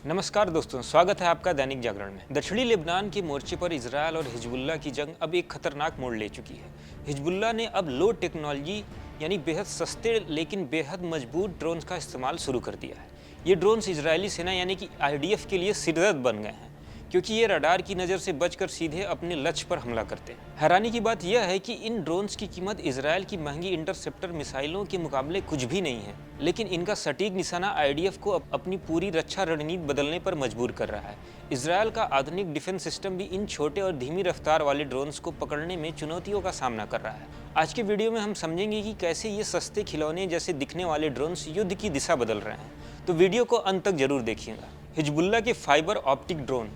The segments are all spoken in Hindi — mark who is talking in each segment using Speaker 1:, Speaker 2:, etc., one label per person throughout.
Speaker 1: नमस्कार दोस्तों, स्वागत है आपका दैनिक जागरण में। दक्षिणी लेबनान के मोर्चे पर इजरायल और हिजबुल्लाह की जंग अब एक खतरनाक मोड़ ले चुकी है। हिजबुल्लाह ने अब लो टेक्नोलॉजी यानी बेहद सस्ते लेकिन बेहद मजबूत ड्रोन्स का इस्तेमाल शुरू कर दिया है। ये ड्रोन्स इजरायली सेना यानी कि आईडीएफ के लिए सिरदर्द बन गए हैं, क्योंकि ये रडार की नज़र से बचकर सीधे अपने लक्ष्य पर हमला करते हैं। हैरानी की बात यह है कि इन ड्रोन्स की कीमत इजरायल की महंगी इंटरसेप्टर मिसाइलों के मुकाबले कुछ भी नहीं है, लेकिन इनका सटीक निशाना आईडीएफ को अपनी पूरी रक्षा रणनीति बदलने पर मजबूर कर रहा है। इजरायल का आधुनिक डिफेंस सिस्टम भी इन छोटे और धीमी रफ्तार वाले ड्रोन्स को पकड़ने में चुनौतियों का सामना कर रहा है। आज के वीडियो में हम समझेंगे कि कैसे ये सस्ते खिलौने जैसे दिखने वाले ड्रोन्स युद्ध की दिशा बदल रहे हैं, तो वीडियो को अंत तक जरूर देखिएगा। हिजबुल्लाह के फाइबर ऑप्टिक ड्रोन।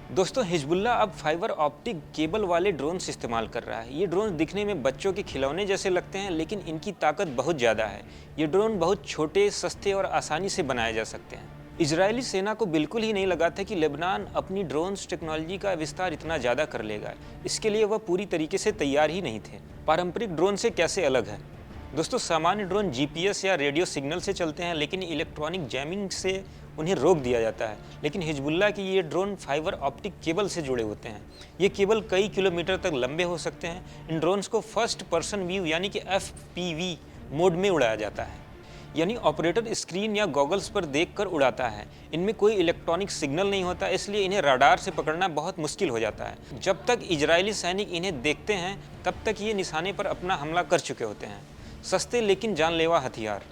Speaker 1: दोस्तों, हिजबुल्लाह अब फाइबर ऑप्टिक केबल वाले ड्रोन्स इस्तेमाल कर रहा है। ये ड्रोन दिखने में बच्चों के खिलौने जैसे लगते हैं, लेकिन इनकी ताकत बहुत ज़्यादा है। ये ड्रोन बहुत छोटे, सस्ते और आसानी से बनाए जा सकते हैं। इजरायली सेना को बिल्कुल ही नहीं लगा था कि लेबनान अपनी ड्रोन्स टेक्नोलॉजी का विस्तार इतना ज़्यादा कर लेगा। इसके लिए वह पूरी तरीके से तैयार ही नहीं थे। पारंपरिक ड्रोन से कैसे अलग है? दोस्तों, सामान्य ड्रोन जीपीएस या रेडियो सिग्नल से चलते हैं, लेकिन इलेक्ट्रॉनिक जैमिंग से उन्हें रोक दिया जाता है। लेकिन हिजबुल्लाह की ये ड्रोन फाइबर ऑप्टिक केबल से जुड़े होते हैं। ये केबल कई किलोमीटर तक लंबे हो सकते हैं। इन ड्रोन्स को फर्स्ट पर्सन व्यू यानी कि एफपीवी मोड में उड़ाया जाता है, यानी ऑपरेटर स्क्रीन या गॉगल्स पर देखकर उड़ाता है। इनमें कोई इलेक्ट्रॉनिक सिग्नल नहीं होता, इसलिए इन्हें रडार से पकड़ना बहुत मुश्किल हो जाता है। जब तक इजरायली सैनिक इन्हें देखते हैं, तब तक ये निशाने पर अपना हमला कर चुके होते हैं। सस्ते लेकिन जानलेवा हथियार।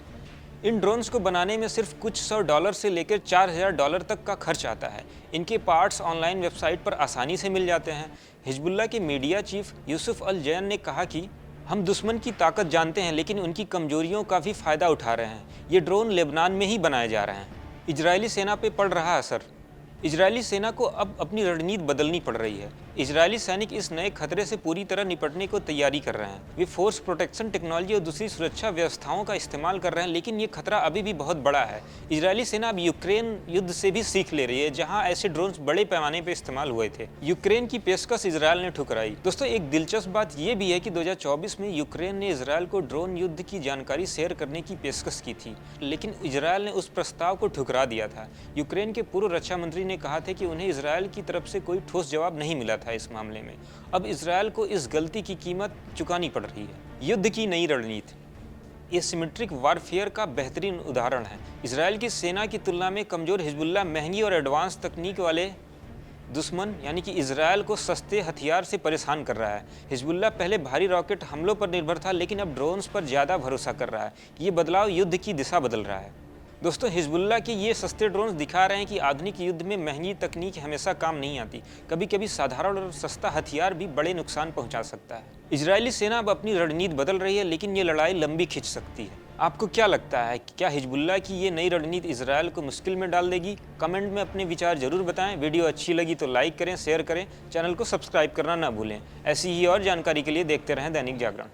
Speaker 1: इन ड्रोन्स को बनाने में सिर्फ कुछ $100 से लेकर $4000 तक का खर्च आता है। इनके पार्ट्स ऑनलाइन वेबसाइट पर आसानी से मिल जाते हैं। हिजबुल्लाह के मीडिया चीफ यूसुफ अल जैन ने कहा कि हम दुश्मन की ताकत जानते हैं, लेकिन उनकी कमजोरियों का भी फायदा उठा रहे हैं। ये ड्रोन लेबनान में ही बनाए जा रहे हैं। इजरायली सेना पे पड़ रहा असर। इजरायली सेना को अब अपनी रणनीति बदलनी पड़ रही है। इजरायली सैनिक इस नए खतरे से पूरी तरह निपटने को तैयारी कर रहे हैं। वे फोर्स प्रोटेक्शन टेक्नोलॉजी और दूसरी सुरक्षा व्यवस्थाओं का इस्तेमाल कर रहे हैं, लेकिन ये खतरा अभी भी बहुत बड़ा है। इजरायली सेना अब यूक्रेन युद्ध से भी सीख ले रही है, जहां ऐसे ड्रोन्स बड़े पैमाने पर इस्तेमाल हुए थे। यूक्रेन की पेशकश इजरायल ने ठुकराई। दोस्तों, एक दिलचस्प बात यह भी है कि 2024 में यूक्रेन ने इजरायल को ड्रोन युद्ध की जानकारी शेयर करने की पेशकश की थी, लेकिन इजरायल ने उस प्रस्ताव को ठुकरा दिया था। यूक्रेन के पूर्व रक्षा मंत्री ने कहा था कि उन्हें इजरायल की तरफ से कोई ठोस जवाब नहीं मिला था इस मामले में। अब इजरायल को इस गलती की कीमत चुकानी पड़ रही है। युद्ध की नई रणनीति। एसिमेट्रिक वारफेयर का बेहतरीन उदाहरण है। इजरायल की सेना की तुलना में कमजोर हिजबुल्लाह महंगी और एडवांस तकनीक वाले दुश्मन यानी कि इजरायल को सस्ते हथियार से परेशान कर रहा है। हिजबुल्लाह पहले भारी रॉकेट हमलों पर निर्भर था, लेकिन अब ड्रोन्स पर ज़्यादा भरोसा कर रहा है। ये बदलाव युद्ध की दिशा बदल रहा है। दोस्तों, हिजबुल्लाह के ये सस्ते ड्रोन्स दिखा रहे हैं कि आधुनिक युद्ध में महंगी तकनीक हमेशा काम नहीं आती। कभी कभी साधारण और सस्ता हथियार भी बड़े नुकसान पहुंचा सकता है। इजरायली सेना अब अपनी रणनीति बदल रही है, लेकिन ये लड़ाई लंबी खिंच सकती है। आपको क्या लगता है कि क्या हिजबुल्लाह की ये नई रणनीति इजरायल को मुश्किल में डाल देगी? कमेंट में अपने विचार जरूर बताएं। वीडियो अच्छी लगी तो लाइक करें, शेयर करें, चैनल को सब्सक्राइब करना ना भूलें। ऐसी ही और जानकारी के लिए देखते रहें दैनिक जागरण।